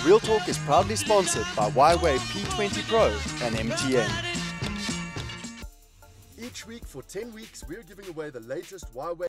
Real Talk is proudly sponsored by Y-Wave P20 Pro and MTN. Each week for 10 weeks, we're giving away the latest Y-Wave.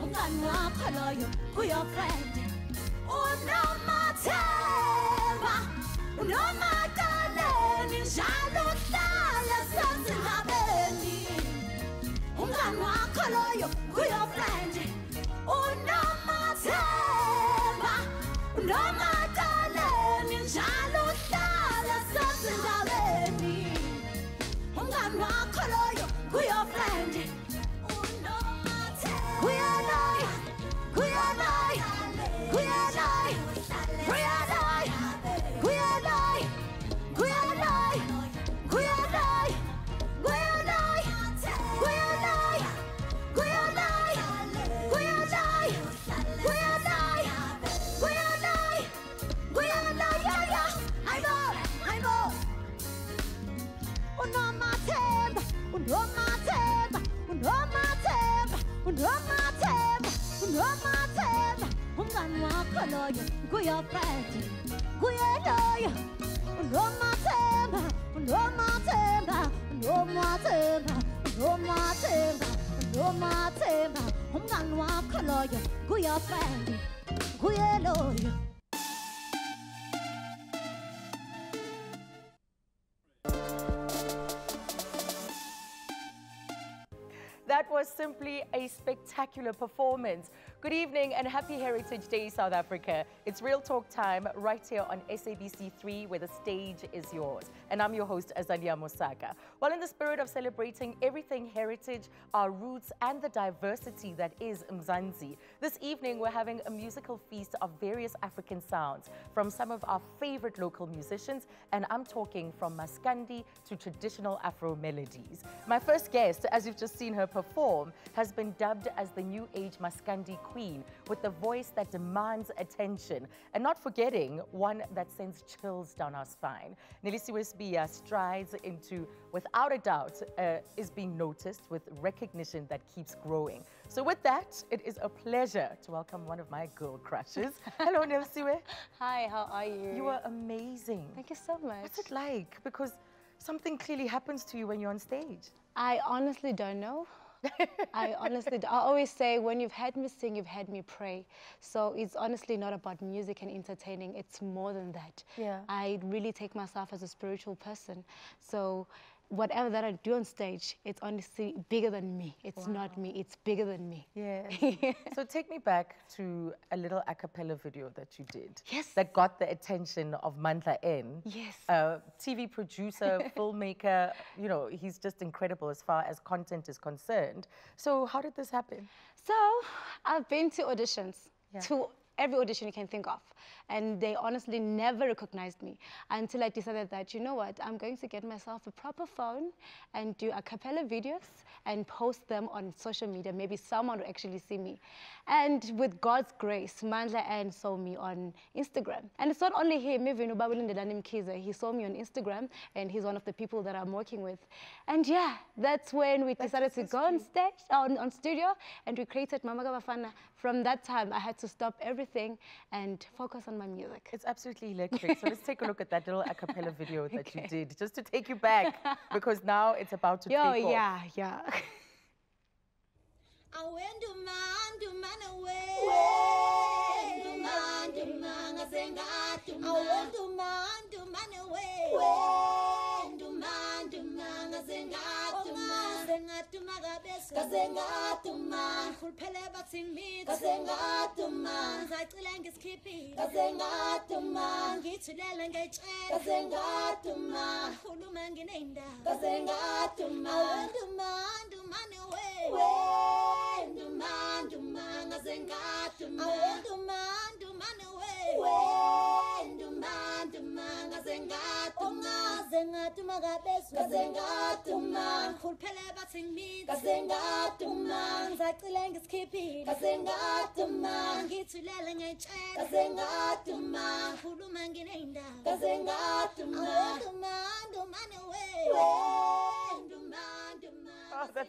Umngani wakho loyo, uyo friend, unomathemba. unomakaleni njalo hlala sasindabeni umngani wakho loyo kuyofriend unomathemba unomakaleni njalo hlala sasindabeni umngani wakho loyo kuyofriend unomathemba kuyalaya kuyalaya kuyalaya kuyalaya kuyalaya kuyalaya kuyalaya kuyalaya kuyalaya kuyalaya kuyalaya kuyalaya kuyalaya aybo unomathemba unomathemba unomathemba unomathemba unomathemba umngani wakho loyo kuyofriend kuyaloyo unomathemba unomathemba unomathemba unomathemba unomathemba umngani wakho loyo kuyofriend kuyaloyo. That was simply a spectacular performance. Good evening and happy Heritage Day, South Africa. It's Real Talk time right here on SABC 3, where the stage is yours. And I'm your host, Azania Mosaka. Well, in the spirit of celebrating everything heritage, our roots, and the diversity that is Mzansi, this evening we're having a musical feast of various African sounds from some of our favorite local musicians, and I'm talking from Maskandi to traditional Afro melodies. My first guest, as you've just seen her perform, has been dubbed as the new age Maskandi queen, with a voice that demands attention, and not forgetting one that sends chills down our spine. Nelisiwe Sibia strides into, without a doubt, is being noticed with recognition that keeps growing. So with that, it is a pleasure to welcome one of my girl crushes. Hello, Nelisiwe. Hi, how are you? You are amazing. Thank you so much. What's it like? Because something clearly happens to you when you're on stage. I honestly don't know. I always say, when you've had me sing, you've had me pray. So it's honestly not about music and entertaining. It's more than that. Yeah. I really take myself as a spiritual person. So whatever that I do on stage, it's honestly bigger than me. It's not me, it's bigger than me. Yeah. So take me back to a little a cappella video that you did. Yes. That got the attention of Mandla N. Yes. TV producer, filmmaker, you know, he's just incredible as far as content is concerned. So how did this happen? So I've been to auditions, to every audition you can think of, and they honestly never recognized me until I decided that, you know what, I'm going to get myself a proper phone and do a cappella videos and post them on social media. Maybe someone will actually see me. And with God's grace, Mandla Ann saw me on Instagram. And it's not only him, even he saw me on Instagram, and he's one of the people that I'm working with. And yeah, that's when we decided to go on stage, on studio, and we created Mama Gabafana. From that time, I had to stop everything and focus on my music. It's absolutely electric. So let's take a look at that little a cappella video that you did, just to take you back, because now it's about to take off.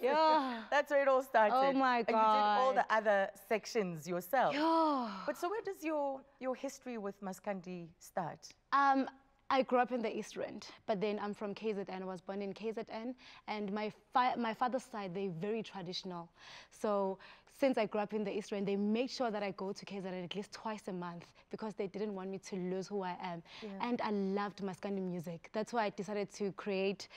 Yeah. That's where it all started. Oh my And God. you did all the other sections yourself. Yeah. But so where does your history with Maskandi start? I grew up in the East Rand, but then I'm from KZN. I was born in KZN, and my father's side, they're very traditional. So since I grew up in the East Rand, they made sure that I go to KZN at least twice a month because they didn't want me to lose who I am. And I loved Maskandi music. That's why I decided to create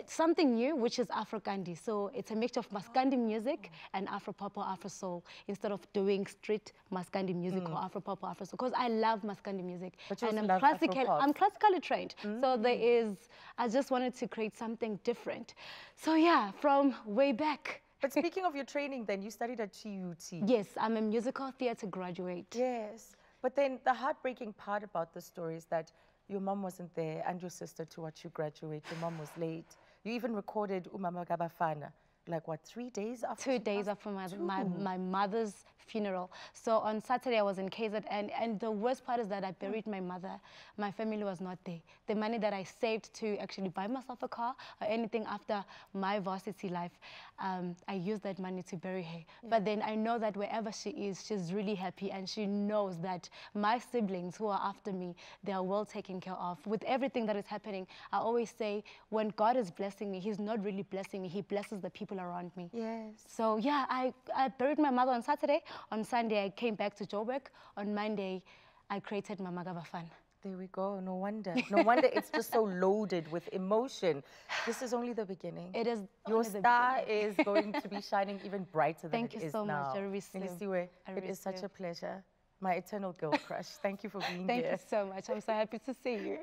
something new, which is Afro-Kandi. So it's a mixture of Maskandi music and Afro-pop or Afro-soul instead of doing street Maskandi music or Afro-pop or Afro-soul, because I love Maskandi music. And I'm classically trained. So I just wanted to create something different. So yeah, from way back. But speaking of your training then, you studied at TUT. Yes, I'm a musical theatre graduate. Yes. But then the heartbreaking part about the story is that your mom wasn't there and your sister to watch you graduate. Your mom was late. You even recorded Umama Gabafana, like what, 3 days after? 2 days after my mother's funeral. So on Saturday I was in KZN, and the worst part is that I buried my mother. My family was not there. The money that I saved to actually buy myself a car or anything after my varsity life, I used that money to bury her. But then I know that wherever she is, she's really happy, and she knows that my siblings who are after me, they are well taken care of. With everything that is happening, I always say, when God is blessing me, he's not really blessing me, he blesses the people around me. Yes. So yeah, I buried my mother on Saturday. On Sunday, I came back to Joburg. On Monday, I created Mama Gabafana. There we go. No wonder. No wonder it's just so loaded with emotion. This is only the beginning. It is. Your star is going to be shining even brighter than it is now. Thank you so much. Nilisiwe, it is such a pleasure. My eternal girl crush. Thank you for being Thank here. you so much. I'm so happy to see you.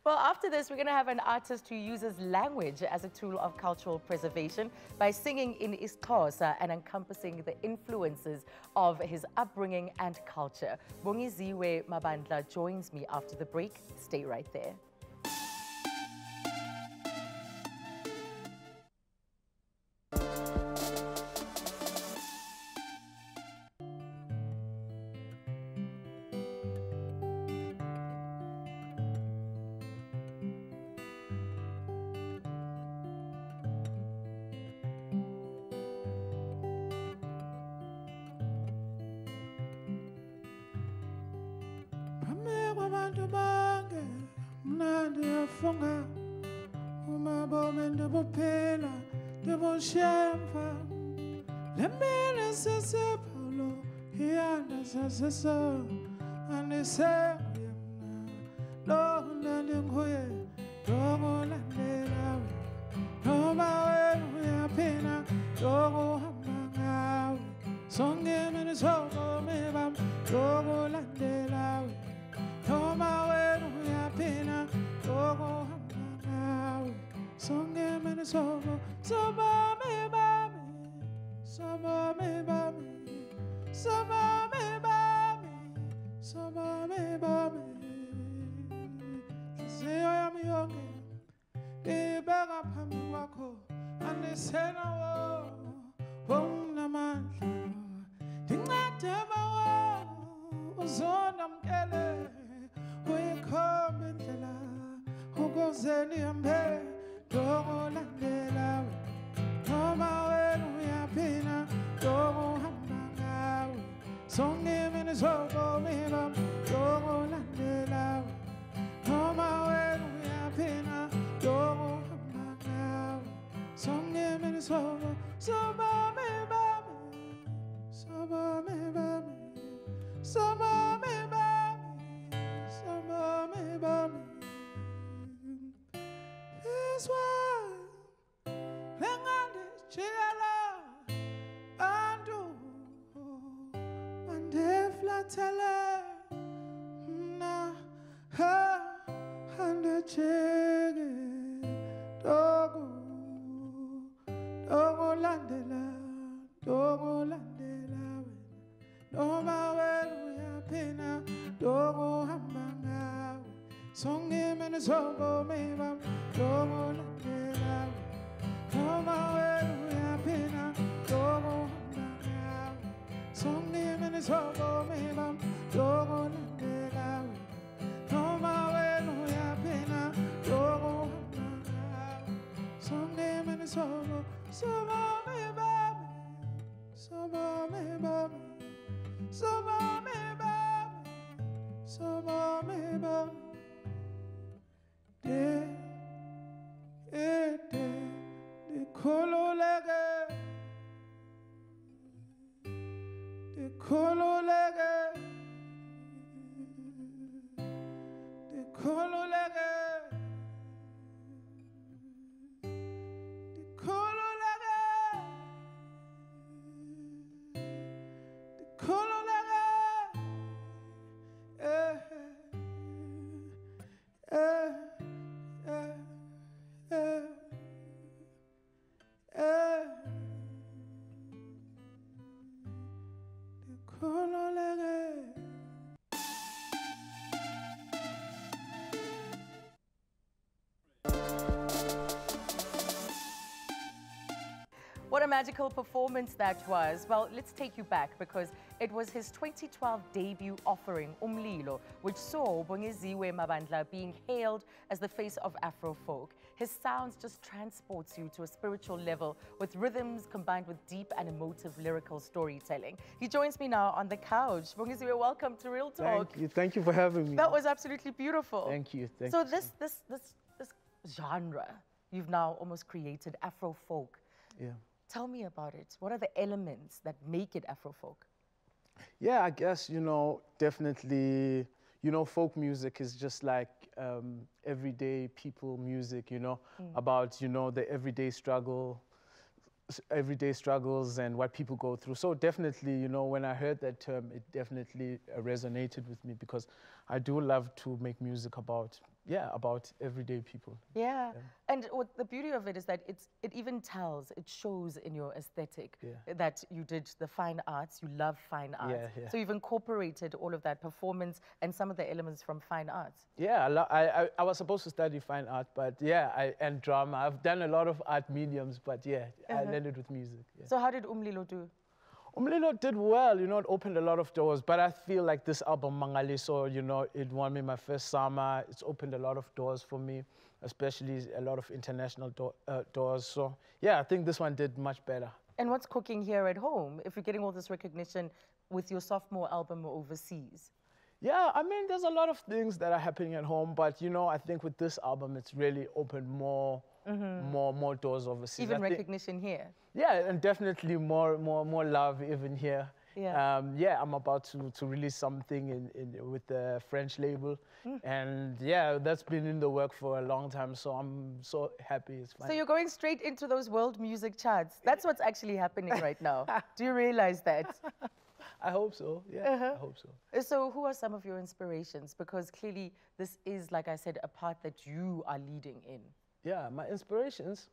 Well, after this, we're going to have an artist who uses language as a tool of cultural preservation by singing in isiXhosa and encompassing the influences of his upbringing and culture. Bongiziwe Mabandla joins me after the break. Stay right there. What a magical performance that was. Well, let's take you back because it was his 2012 debut offering, Umlilo, which saw Bongeziwe Mabandla being hailed as the face of Afrofolk. His sounds just transports you to a spiritual level with rhythms combined with deep and emotive lyrical storytelling. He joins me now on the couch. Bongeziwe, welcome to Real Talk. Thank you for having me. That was absolutely beautiful. Thank you. So this genre, you've now almost created, Afrofolk. Yeah. Tell me about it. What are the elements that make it Afrofolk? Yeah, I guess, definitely, folk music is just like everyday people music, about, the everyday struggles and what people go through. So definitely, when I heard that term, it definitely resonated with me because I do love to make music about everyday people. Yeah. And what the beauty of it is that it even tells, it shows in your aesthetic that you did the fine arts, you love fine arts. Yeah. So you've incorporated all of that performance and some of the elements from fine arts. Yeah, I was supposed to study fine art, but and drama. I've done a lot of art mediums, but I landed with music. Yeah. So how did Umlilo do? Umlilo did well, it opened a lot of doors, but I feel like this album, Mangaliso, it won me my first summer. It's opened a lot of doors for me, especially a lot of international doors. So, yeah, I think this one did much better. And what's cooking here at home, if you're getting all this recognition with your sophomore album overseas? Yeah, I mean, there's a lot of things that are happening at home, but, I think with this album, it's really opened more doors overseas. Even recognition here. Yeah, and definitely more love even here. Yeah. I'm about to release something with the French label, and that's been in the work for a long time. So I'm so happy. It's fine. So you're going straight into those world music charts. That's what's actually happening right now. Do you realize that? I hope so. Yeah, I hope so. So who are some of your inspirations? Because clearly this is, like I said, a part that you are leading in. Yeah, my inspirations.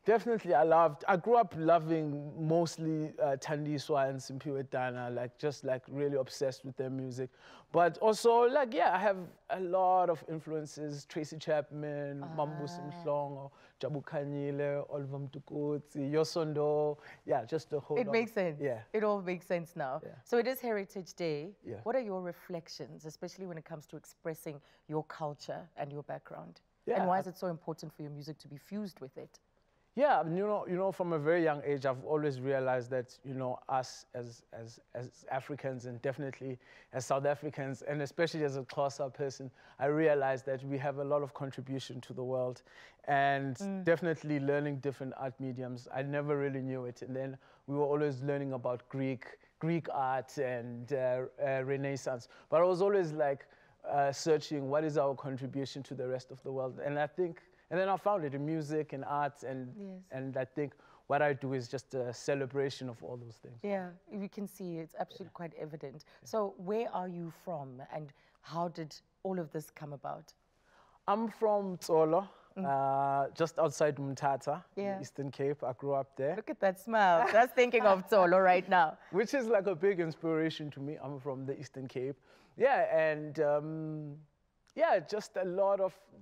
Definitely, I grew up loving mostly Thandiswa and Simphiwe Dana, just really obsessed with their music. But also, I have a lot of influences, Tracy Chapman, Mambusi Mhlongo, Jabu Khanyile, Oliver Mtukudzi, Yosondo, just the whole It makes sense. Yeah. It all makes sense now. Yeah. So it is Heritage Day. Yeah. What are your reflections, especially when it comes to expressing your culture and your background? Yeah. And why is it so important for your music to be fused with it? Yeah, from a very young age, I've always realized that, us as Africans and definitely as South Africans, and especially as a Xhosa person, I realized that we have a lot of contribution to the world and definitely learning different art mediums. I never really knew it. And then we were always learning about Greek art and Renaissance. But I was always searching what is our contribution to the rest of the world. And then I found it in music and arts, and I think what I do is just a celebration of all those things. Yeah, you can see it's absolutely quite evident. So where are you from, and how did all of this come about? I'm from Tsolo, just outside Mthatha, Eastern Cape. I grew up there. Look at that smile. Just thinking of Tsolo right now. Which is a big inspiration to me. I'm from the Eastern Cape. Yeah, and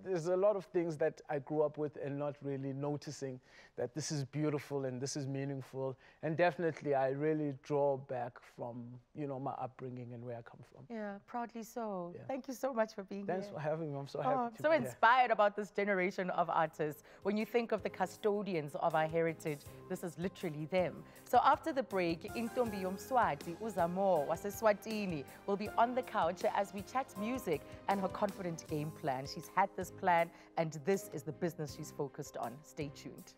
there's a lot of things that I grew up with and not really noticing that this is beautiful and this is meaningful. And definitely I really draw back from, my upbringing and where I come from. Yeah, proudly so. Yeah. Thank you so much for being here. Thanks for having me. I'm so happy I'm to so be inspired about this generation of artists. When you think of the custodians of our heritage, this is literally them. So after the break, Intombi Yomswati, Uzamo, Waseswatini will be on the couch as we chat music and her confident game plan. She's had this plan, and this is the business she's focused on. Stay tuned.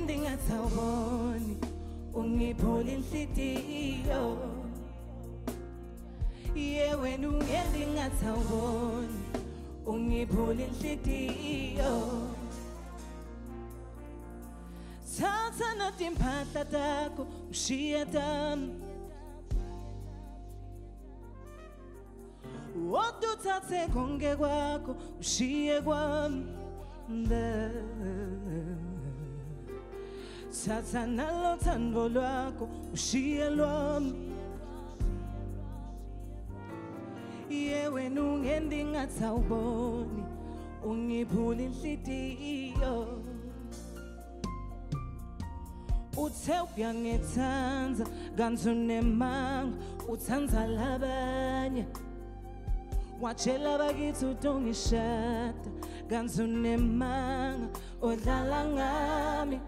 ndingathawuboni ungiphula inhliziyo ye wena ndingathawuboni ungiphula inhliziyo thatha nathi impahla takho ushiye tami wodwa uthathe konke kwakho ushiye kwami thatha nalo thando lwakho ushiye lwami ye wena ndingathawuboni ungiphula inhliziyo uthe uyangithanda kanti unemanga uthanda labanye watshela bakithi utongishada kanti unemanga odlala ngami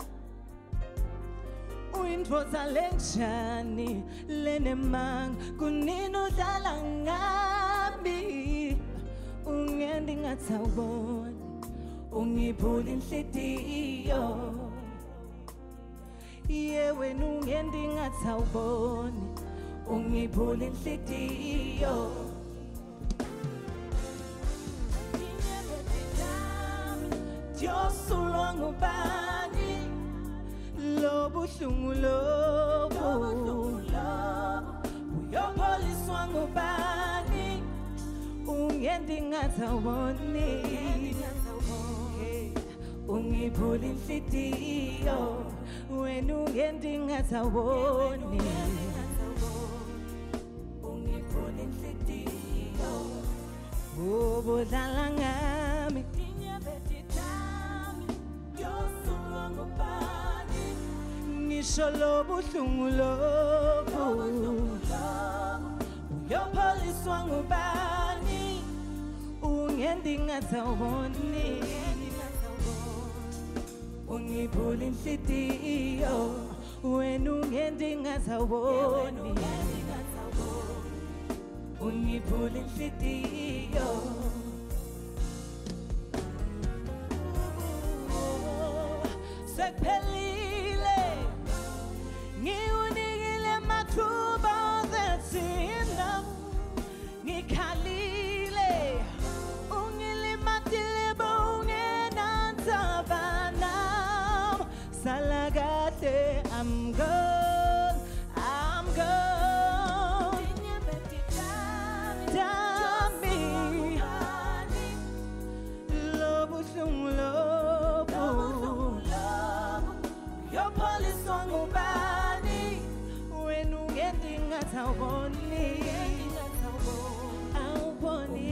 uyindvodza lenjani lenemanga kunini udlala ngami ndingathawuboni ungiphula inhliziyo ye wena ndingathawuboni ungiphula inhliziyo Diosulwa ngubani lobuhlungu lobu uyopholiswa ngubani ndingathawuboni ungiphula inhliziyo wena ndingathawuboni ungiphula inhliziyo ubudlala ngami ngisho lobuhlungu lobu uyopholiswa ngubani ndingathawuboni ungiphula inhliziyo wena ndingathawuboni ungiphula inhliziyo sekuphelile ngiwunikile mathuba thina ngikhalile ungilimatile bungenandzabana salakade I'm gone Dami lobuhlungu lobu yopholiswa ngubani wena ndingathawuboni awuboni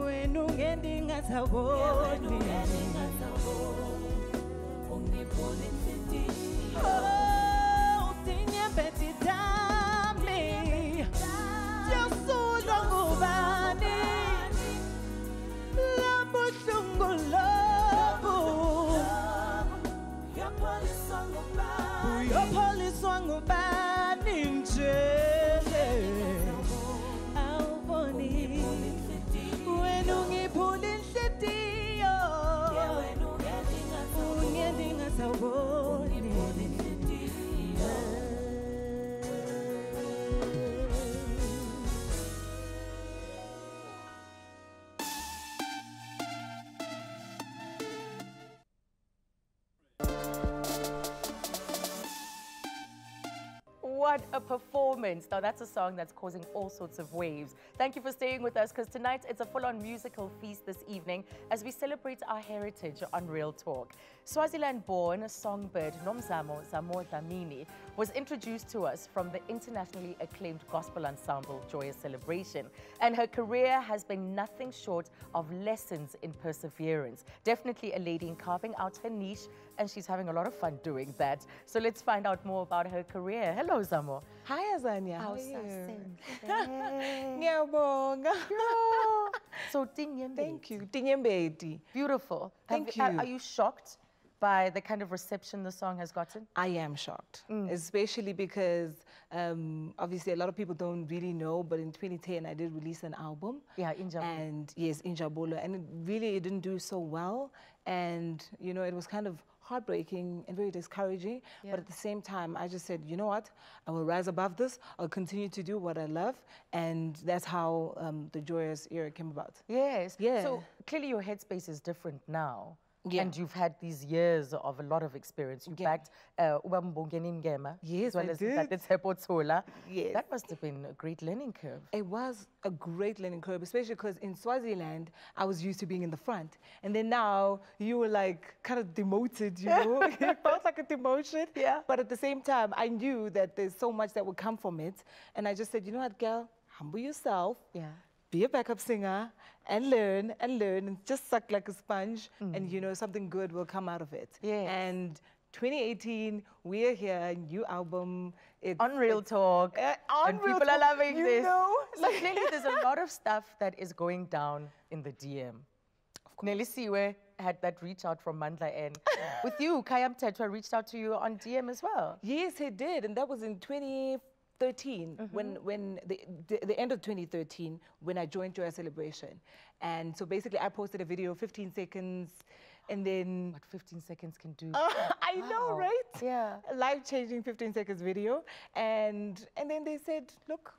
wena ndingathawuboni ungiphula inhliziyo udinyembeti dami Diosulwa ngubani lobuhlungu lobu uyopholiswa ngubani nje awuboni wena ungiphula inhliziyo ndingathawuboni What a performance. Now, that's a song that's causing all sorts of waves. Thank you for staying with us, because tonight it's a full-on musical feast this evening as we celebrate our heritage on Real Talk. Swaziland-born songbird Nomzamo Zamo Dlamini was introduced to us from the internationally acclaimed gospel ensemble Joyous Celebration, and her career has been nothing short of lessons in perseverance. Definitely a lady in carving out her niche, and she's having a lot of fun doing that. So let's find out more about her career. Hello, Zamo. Hi, Azania. How are you? So, Tinyembeti. Thank you. Tinyembeti. Beautiful. Thank you. Are you shocked by the kind of reception the song has gotten? I am shocked, especially because obviously a lot of people don't really know, but in 2010 I did release an album. Yeah, Injabulo. And yes, Injabulo, and it didn't do so well. And, you know, it was kind of heartbreaking and very discouraging. But at the same time, I just said, you know what? I will rise above this. I'll continue to do what I love. And that's how the Joyous era came about. Yes. Yeah. So clearly your headspace is different now. Yeah. And you've had these years of a lot of experience. You backed Ubaba Mbongeni Ngema, Yes, as well I as did. Tatetshepo. Yes. That must have been a great learning curve. It was a great learning curve, especially because in Swaziland, I was used to being in the front. And then now you were like kind of demoted, you know? It felt like a demotion. Yeah. But at the same time, I knew that there's so much that would come from it. And I just said, you know what, girl, humble yourself. Yeah. Be a backup singer and learn and just suck like a sponge. And, you know, something good will come out of it. Yes. And 2018, we're here, new album. It's On Real Talk. on And Real people are Talk, loving you this. know? So clearly there's a lot of stuff that is going down in the DM. Nelly Siwe had that reach out from Mandla N. With you, Kayam Tetwa reached out to you on DM as well. Yes, he did, and that was in 2013, when the end of 2013, when I joined Joy Celebration. And so basically, I posted a video, 15 seconds, and then What 15 seconds can do. I know, Wow. right? Yeah. A life-changing 15 seconds video, and then they said, look,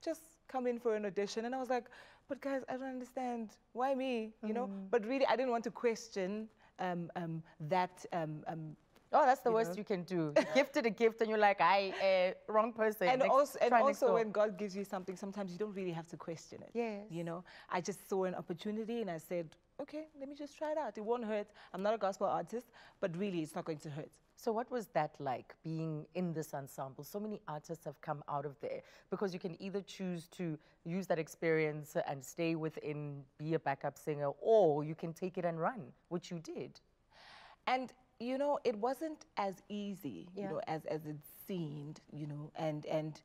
just come in for an audition, and I was like, but guys, I don't understand. Why me? You know? But really, I didn't want to question that. Oh, that's the You worst know? you can do. You gifted a gift and you're like, wrong person. And Try next also door. when God gives you something, sometimes you don't really have to question it. Yes. You know, I just saw an opportunity and I said, okay, let me just try it out. It won't hurt. I'm not a gospel artist, but really it's not going to hurt. So what was that like, being in this ensemble? So many artists have come out of there because you can either choose to use that experience and stay within, be a backup singer, or you can take it and run, which you did. And, you know, it wasn't as easy, Yeah. you know, as it seemed, you know, and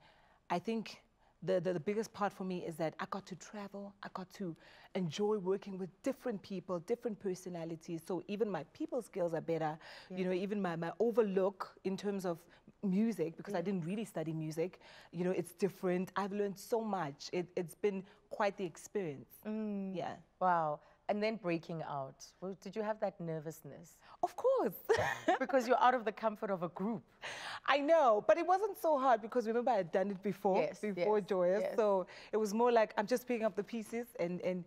I think the biggest part for me is that I got to travel, I got to enjoy working with different people, different personalities, so even my people skills are better, you know, even my overlook in terms of music, because I didn't really study music, you know, it's different. I've learned so much. It's been quite the experience, yeah. Wow. And then breaking out. Well, did you have that nervousness? Of course. Because you're out of the comfort of a group. I know, but it wasn't so hard because remember I had done it before, Yes, before yes, Joyous. yes. So it was more like I'm just picking up the pieces and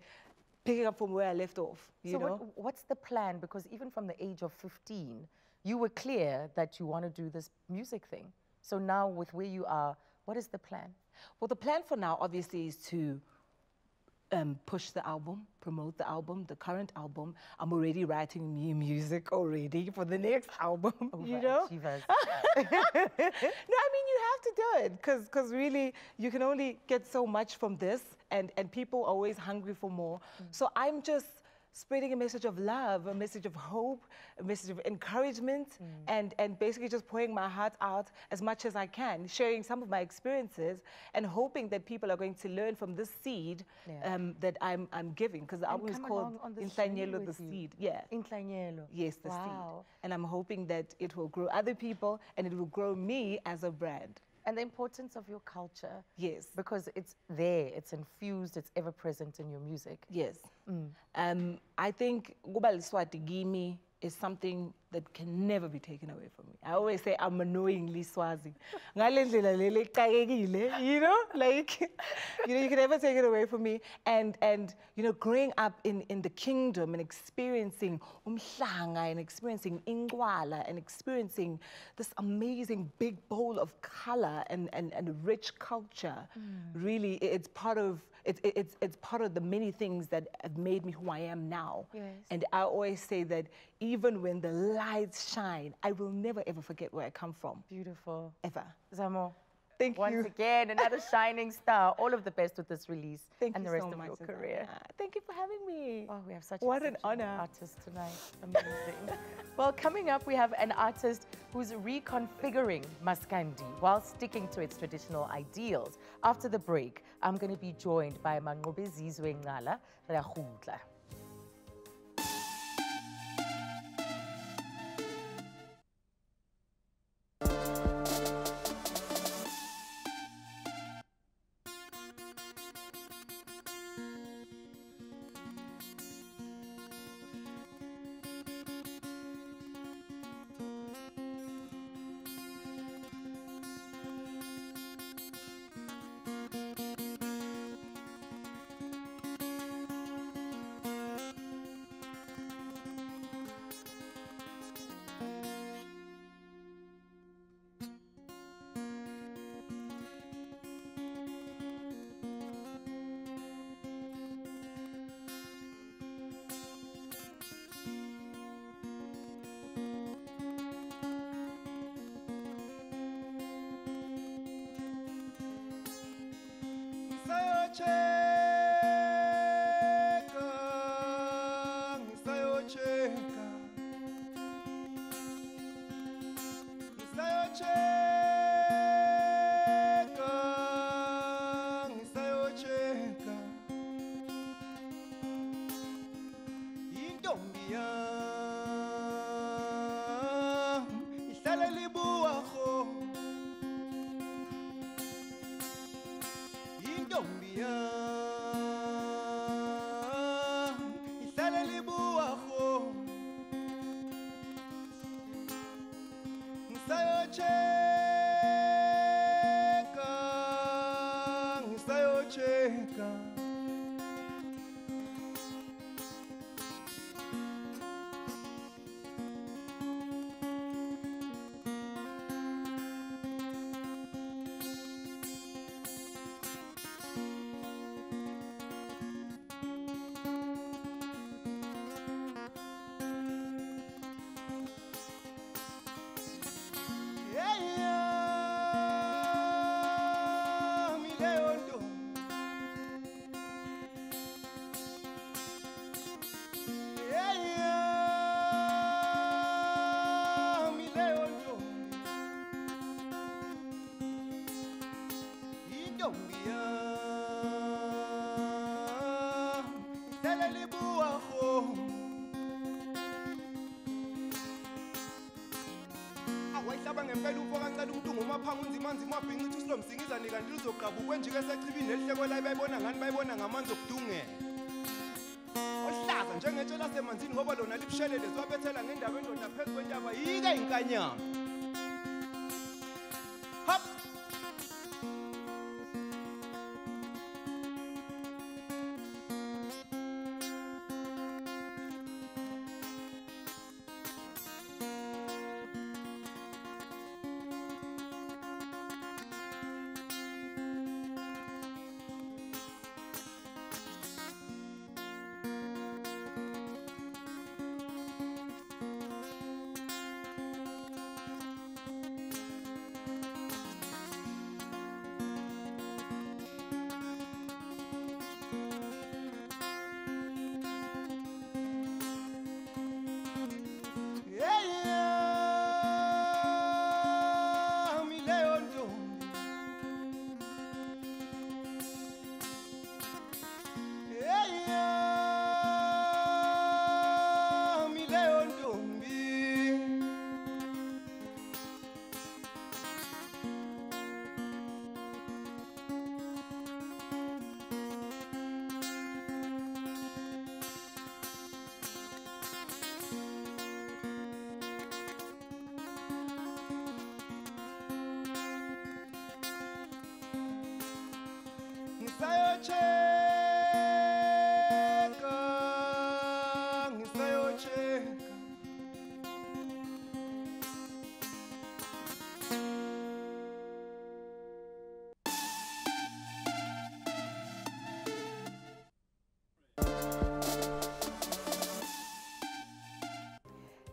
picking up from where I left off, you So know? what's the plan? Because even from the age of 15, you were clear that you want to do this music thing. So now with where you are, what is the plan? Well, the plan for now obviously is to push the album, promote the album, the current album. I'm already writing new music already for the next album, you know? Overachievers. No, I mean, you have to do it because really you can only get so much from this and people are always hungry for more. So I'm just spreading a message of love, a message of hope, a message of encouragement, and basically just pouring my heart out as much as I can, sharing some of my experiences and hoping that people are going to learn from this seed that I'm giving, because the album is come called along on this journey Inhlanyelo, the with you. Seed. Yeah. Inhlanyelo. Yes, the Wow. seed. And I'm hoping that it will grow other people and it will grow me as a brand. And the importance of your culture. Yes. Because it's there, it's infused, it's ever present in your music. Yes. I think Kuba Liswati Gimi is something that can never be taken away from me. I always say I'm annoyingly Swazi. Ngale ndlela lele kayekile, you know, like, you know, you can never take it away from me. And you know, growing up in the kingdom and experiencing umhlanga and experiencing ingwala and experiencing this amazing big bowl of color and rich culture, really, it's part of it's part of the many things that have made me who I am now. Yes. And I always say that even when the lights shine, I will never ever forget where I come from. Beautiful. Ever. Zamo, Thank once you. again, another shining star. All of the best with this release Thank and you the rest so of much, your Azania. career. Thank you for having me. Oh, we have such What an exceptional honor. artists tonight. Amazing. Well, coming up, we have an artist who's reconfiguring Maskandi while sticking to its traditional ideals. After the break, I'm going to be joined by Manqobezizwe Ngala Rakhutla.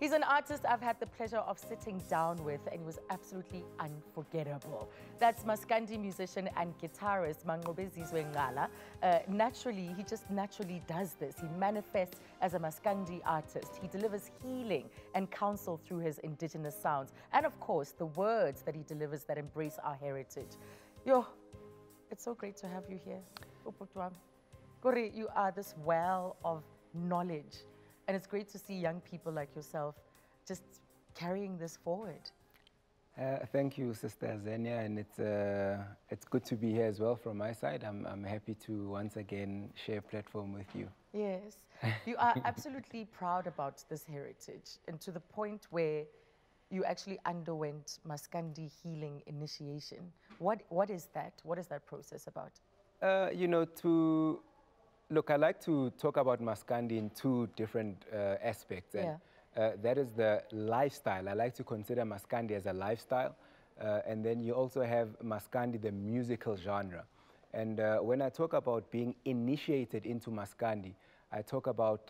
He's an artist I've had the pleasure of sitting down with, and he was absolutely unforgettable. That's Maskandi musician and guitarist Manqobezizwe Ngala. Naturally, he just naturally does this. He manifests as a Maskandi artist. He delivers healing and counsel through his indigenous sounds. And of course, the words that he delivers that embrace our heritage. Yo, it's so great to have you here. Uputwam. Kore, you are this well of knowledge. And it's great to see young people like yourself just carrying this forward. Thank you, Sister Azania, and it's good to be here as well from my side. I'm happy to once again share a platform with you. Yes, you are absolutely proud about this heritage, and to the point where you actually underwent Maskandi healing initiation. What is that? What is that process about? You know, look, I like to talk about Maskandi in two different aspects. And, that is the lifestyle. I like to consider Maskandi as a lifestyle. And then you also have Maskandi, the musical genre. And when I talk about being initiated into Maskandi, I talk about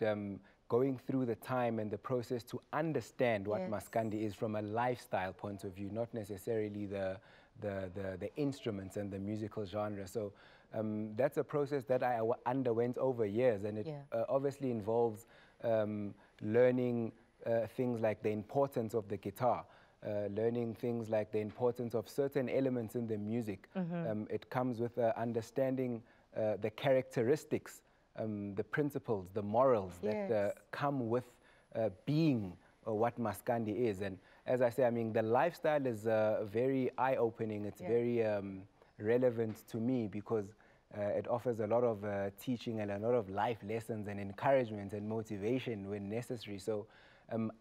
going through the time and the process to understand what Maskandi is from a lifestyle point of view, not necessarily the instruments and the musical genre. So that's a process that I underwent over years, and it obviously involves learning things like the importance of the guitar, learning things like the importance of certain elements in the music. It comes with understanding the characteristics, the principles, the morals that come with being what Maskandi is. And as I say, I mean, the lifestyle is very eye-opening. It's very relevant to me because it offers a lot of teaching and a lot of life lessons and encouragement and motivation when necessary. So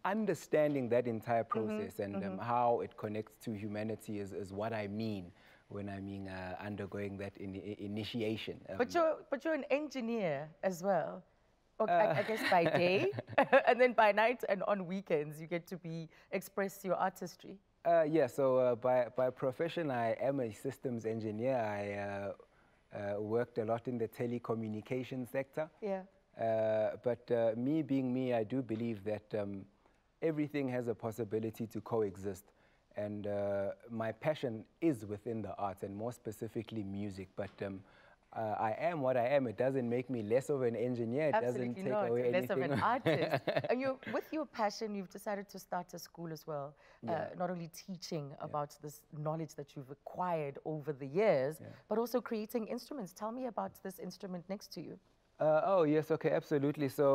understanding that entire process and how it connects to humanity is what I mean when I mean undergoing that initiation. But you're an engineer as well. Okay, I guess by day, and then by night and on weekends, you get to express your artistry. Yeah, so by profession, I am a systems engineer. I worked a lot in the telecommunications sector. Yeah. But me being me, I do believe that everything has a possibility to coexist. And my passion is within the arts, and more specifically music. But I am what I am. It doesn't make me less of an engineer. It doesn't take away anything. Less of an artist. And with your passion, you've decided to start a school as well. Not only teaching about this knowledge that you've acquired over the years, but also creating instruments. Tell me about this instrument next to you. Oh, yes, okay, absolutely. So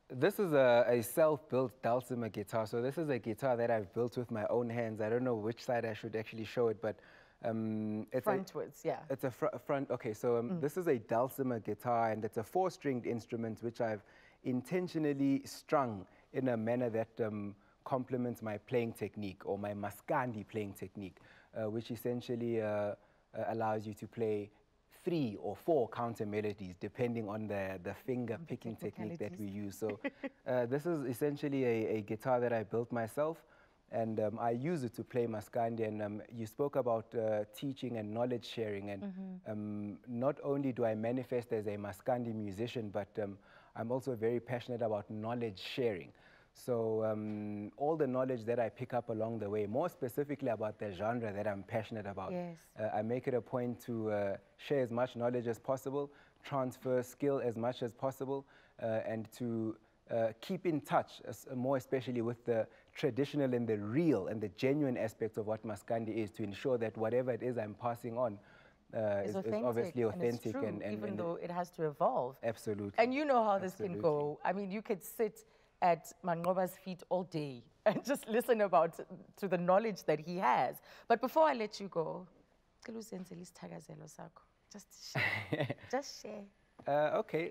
this is a self-built Dulcimer guitar. So this is a guitar that I've built with my own hands. I don't know which side I should actually show it, but it's frontwards, It's a front. Okay, so this is a Dulcimer guitar, and it's a 4-stringed instrument which I've intentionally strung in a manner that complements my playing technique, or my Maskandi playing technique, which essentially allows you to play 3 or 4 counter melodies depending on the finger picking technique that we use. So this is essentially a guitar that I built myself, and I use it to play Maskandi. And you spoke about teaching and knowledge sharing, and not only do I manifest as a Maskandi musician, but I'm also very passionate about knowledge sharing. So all the knowledge that I pick up along the way, more specifically about the genre that I'm passionate about, I make it a point to share as much knowledge as possible, transfer skill as much as possible, and to keep in touch, more especially with the traditional and the real and the genuine aspects of what Maskandi is, to ensure that whatever it is I'm passing on is obviously authentic. And even though it has to evolve. Absolutely. And you know how this can go. I mean, you could sit at Mangoba's feet all day and just listen to the knowledge that he has. But before I let you go, just share. Just share. Okay,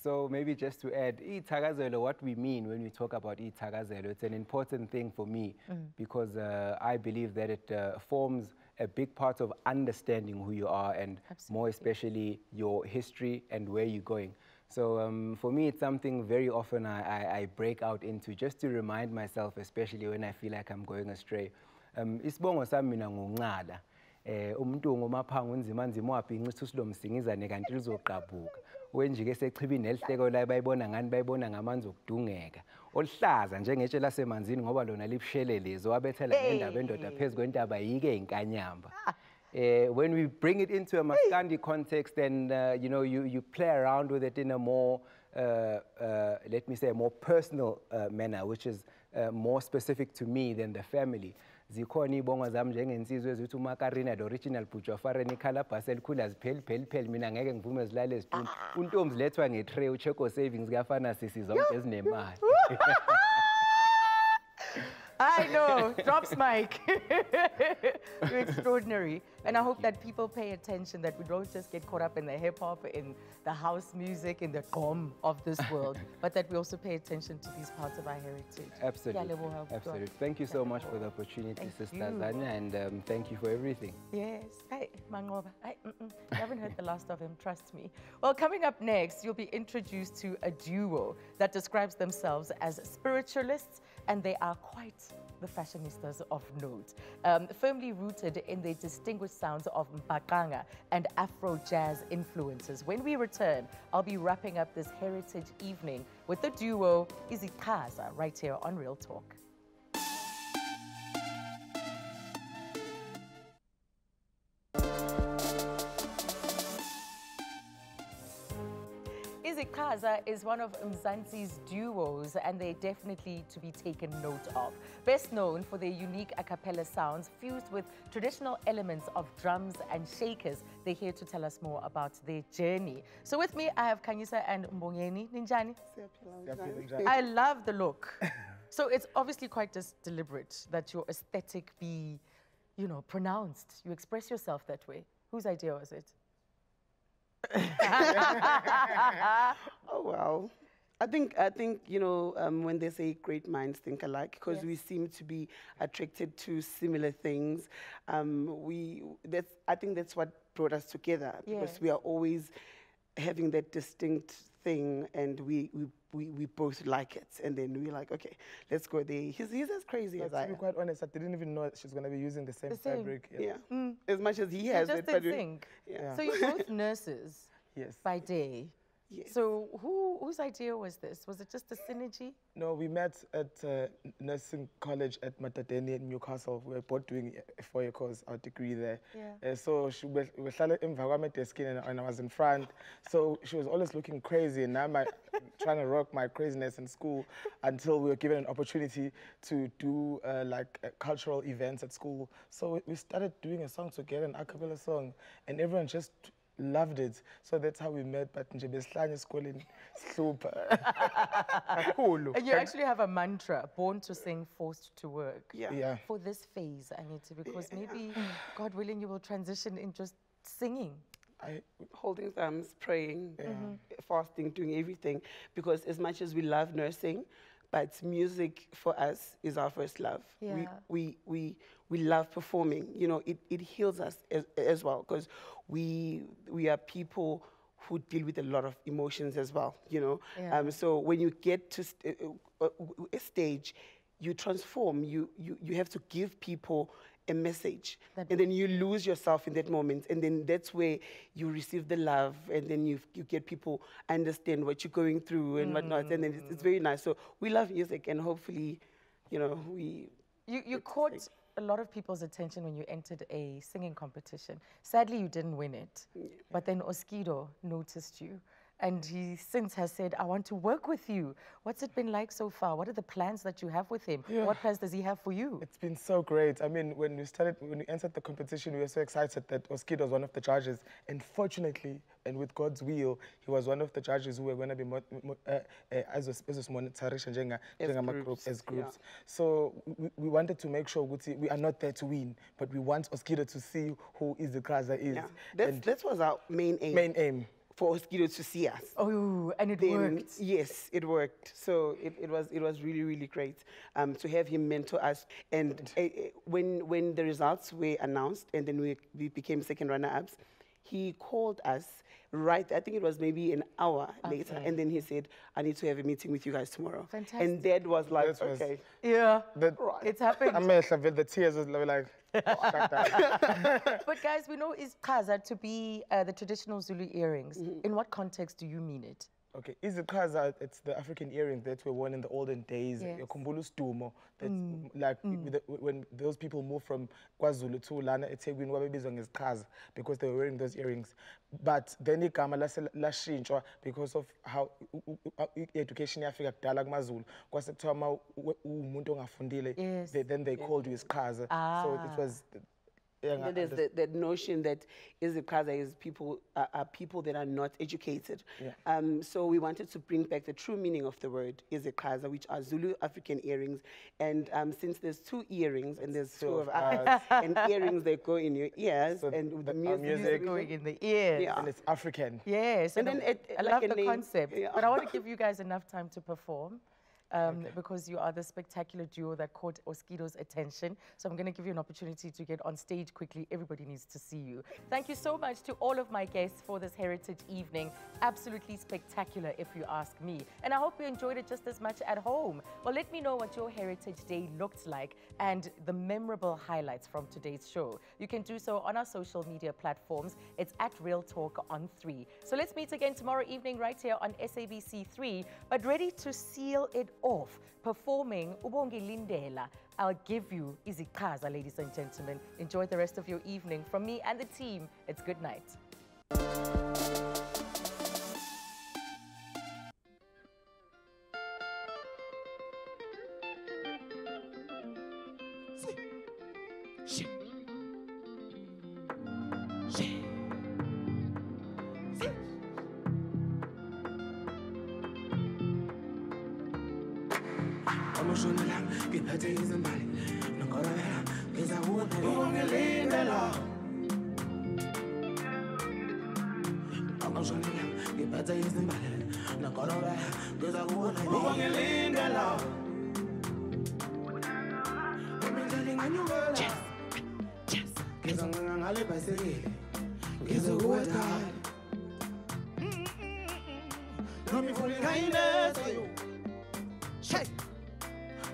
so maybe just to add, iThakazelo, what we mean when we talk about iThakazelo, it's an important thing for me because I believe that it forms a big part of understanding who you are, and more especially your history and where you're going. So for me, it's something very often I break out into, just to remind myself, especially when I feel like I'm going astray. Isibongo sami mina nguNcala. Umuntu ngomaphanga unzima nzima wabhinqa usilo msingizane kanti lizoqabuka. Wenjike sechibini nelihleko la bayibona ngani bayibona ngamanzi okudungeka. Olihlaza njengetshe lasemanzini ngoba lona libusheleleze wabethela ngendaba endoda phezulu kwentaba yike inkanyamba. When we bring it into a Maskandi context, and you know, you play around with it in a more, let me say, a more personal manner, which is more specific to me than the family. Zikhona ibongo zami njengensizwe ezithi uMakarina the original Butchofare nikhalabhasi elikhulu azipheli mina ngeke ngivume zilale ezituni. Untombi lethwa ngetray uCheco savings kafana sisi zonke ezinemali. I know, drops mic. You're extraordinary. And I hope that people pay attention, that we don't just get caught up in the hip-hop, in the house music, in the gqom of this world, but that we also pay attention to these parts of our heritage. Absolutely. Absolutely. Thank you so much for the opportunity, Sister Azania, and thank you for everything. Yes. Hey, Mangoba. You haven't heard the last of him, trust me. Well, coming up next, you'll be introduced to a duo that describes themselves as spiritualists and they are quite the fashionistas of note. Firmly rooted in the distinguished sounds of mbaqanga and Afro jazz influences. When we return, I'll be wrapping up this heritage evening with the duo izichaza right here on Real Talk. izichaza is one of Mzansi's duos, and they're definitely to be taken note of. Best known for their unique a cappella sounds fused with traditional elements of drums and shakers. They're here to tell us more about their journey. So with me, I have Kanyisa and Mbongeni. Ninjani? I love the look. So it's obviously quite deliberate that your aesthetic be, you know, pronounced. You express yourself that way. Whose idea was it? Oh well, I think you know, when they say great minds think alike, because we seem to be attracted to similar things. I think that's what brought us together, because we are always having that distinct thing, and we both like it, and then we're like, okay, let's go there. He's as crazy as I am. To be quite honest, I didn't even know she's going to be using the same fabric. As much as he has it. But so you're both nurses by day. Yes. So whose idea was this? Was it just a synergy? No, we met at nursing college at Matateni in Newcastle. We were both doing a 4-year course, our degree there. So she was in and I was in front. So she was always looking crazy, and I'm trying to rock my craziness in school until we were given an opportunity to do cultural events at school. So we started doing a song together, an a cappella song, and everyone just loved it. So that's how we met. But and you actually have a mantra, born to sing, forced to work. For this phase, I need to, because maybe, God willing, you will transition in just singing. Holding thumbs, praying, fasting, doing everything. Because as much as we love nursing, but music for us is our first love. We love performing. You know, it heals us as well, because we are people who deal with a lot of emotions as well, you know. So when you get to a stage, you transform. You have to give people a message, and then you lose yourself in that moment, and then that's where you receive the love, and then you get people understand what you're going through and whatnot, and then it's very nice. So we love music, and hopefully, you know, you caught a lot of people's attention when you entered a singing competition. Sadly, you didn't win it, but then Oskido noticed you. And he since has said, I want to work with you. What's it been like so far? What are the plans that you have with him? What plans does he have for you? It's been so great. I mean, when we entered the competition, we were so excited that Oskido was one of the judges. And fortunately, and with God's will, he was one of the judges who were going to be as monitoring as groups. So we wanted to make sure we are not there to win, but we want Oskido to see who izichaza is. That was our main aim. For Oskido to see us. Oh, and it worked. Yes, it worked. So it was really, really great to have him mentor us. And when the results were announced, and then we became second runner-ups, he called us right, I think it was maybe an hour later, and then he said, I need to have a meeting with you guys tomorrow. Fantastic. And that was like, okay. It's happened. The tears were like, But guys, we know izichaza to be the traditional Zulu earrings. In what context do you mean it? Okay, izichaza, it's the African earrings that were worn in the olden days. Like when those people moved from KwaZulu to Lana eThekwini wabebizwa ngezichaza because they were wearing those earrings. But then igama lashintshwa because of how education yafika kudala kumaZulu. Kwasekuthiwa umuntu ongafundile, then they called you izichaza. So it was There's that notion that izichaza is people that are not educated. So we wanted to bring back the true meaning of the word izichaza, which are Zulu African earrings. And since there's 2 earrings and there's 2 of us, and earrings that go in your ears, so and the music going in the ears. And it's African. Yes. And then I love the concept. But I want to give you guys enough time to perform. because you are the spectacular duo that caught Oskido's attention. So I'm going to give you an opportunity to get on stage quickly. Everybody needs to see you. Thank you so much to all of my guests for this Heritage Evening. Absolutely spectacular, if you ask me. And I hope you enjoyed it just as much at home. Well, let me know what your Heritage Day looked like and the memorable highlights from today's show. You can do so on our social media platforms. It's at Real Talk on 3. So let's meet again tomorrow evening right here on SABC 3. But ready to seal it off, performing Ubongi Lindela. I'll give you Izikaza, ladies and gentlemen. Enjoy the rest of your evening. From me and the team, it's good night.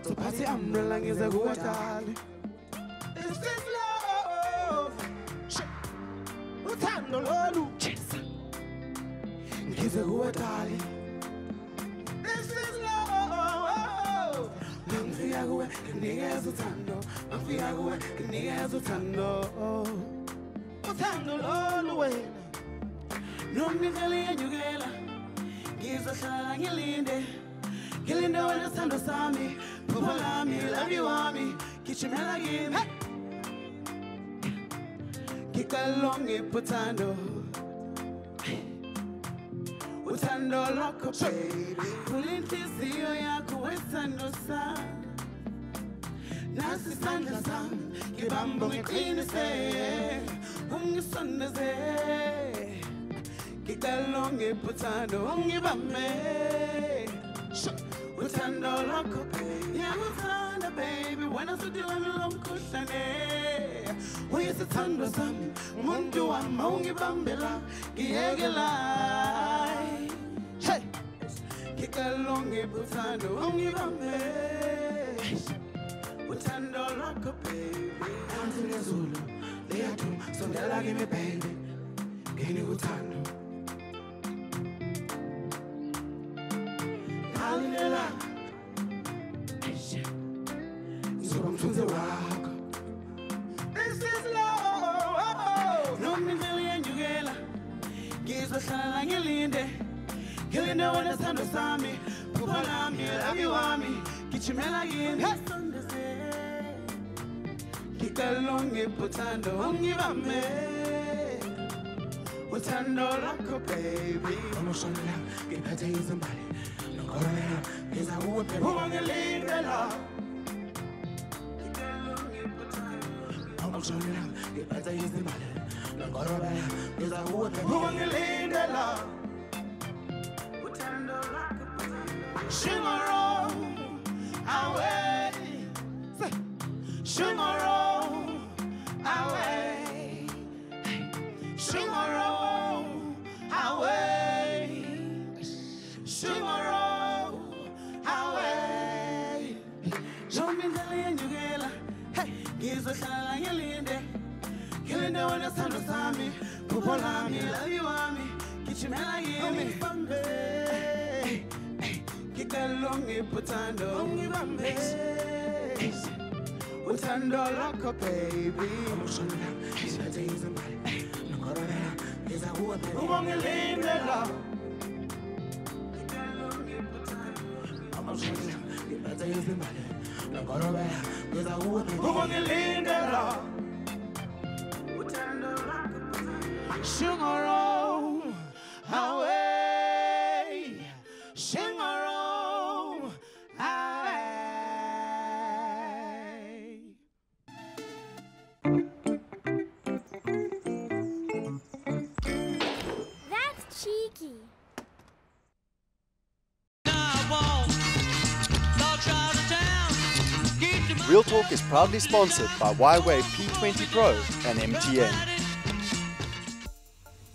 So pass the umbrella, is a good time. Is this love? Utando lolu. Is a good time. Is this love? Mafia go, niggas utando. Mafia go, niggas utando. Utando lolu. No me tell you girl. Gives a shine ngilinde. Ngilinde wena sando sami. Pupalami, love you, mommy. Kichimela game. Kikalonge putando. Utando loco, baby. Kulintizio yako wesando sa. Nasi sanda sam. Kibambo ngikini se. Ungisonda ze. Kikalonge putando. Ungibame. Utando loco, baby. Yeah, utando, baby. When I said you love me, long cushion. We used to tando some. Mundu wa maungi bambela. Giegela. Hey! Kikalonge putando. Ungi bambe. Utando loco, baby. Anthony Zulu. They are two. So they like me, baby. Gini utando. Alinela. Zurumtunze wako. This is love. No me million yugela. Gizo shala ngilinde. Ngilinde wena sando sami. Pupalami, love you wami. Kichimela yini. Kikalonge putando. Ungibame. Utando lako, baby. Emotionally, ngiphethe izimbali. Ngikhona ngeza kuwe baby. Ubongelindela. Emotionally, ngiphethe izimbali. Ngikhona ngeza kuwe baby. Ubongelindela. Utando lako, baby. Shimaro, away. Shimaro, away. Shimaro, away. Shimaro, away. Show me the land you get. Hey, gives a shine ngilinde. Ngilinde wena sando sami. Pupalami, love you wami. Kichimela yini. Bambe. Kikalonge putando. Ungibambe. Utando loco, baby. Emotionally, ngiphethe izimbali. Ngikhona ngeza kuwe baby. Ubongelindela. Emotionally, ngiphethe izimbali. Ngikhona ngeza kuwe baby. Ubongelindela. Utando loco, Shimaro, away. Shimaro, away. That's cheeky. Real Talk is proudly sponsored by Y-Wave P20 Pro and MTN.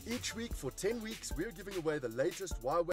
Each week for 10 weeks, we're giving away the latest Y-Wave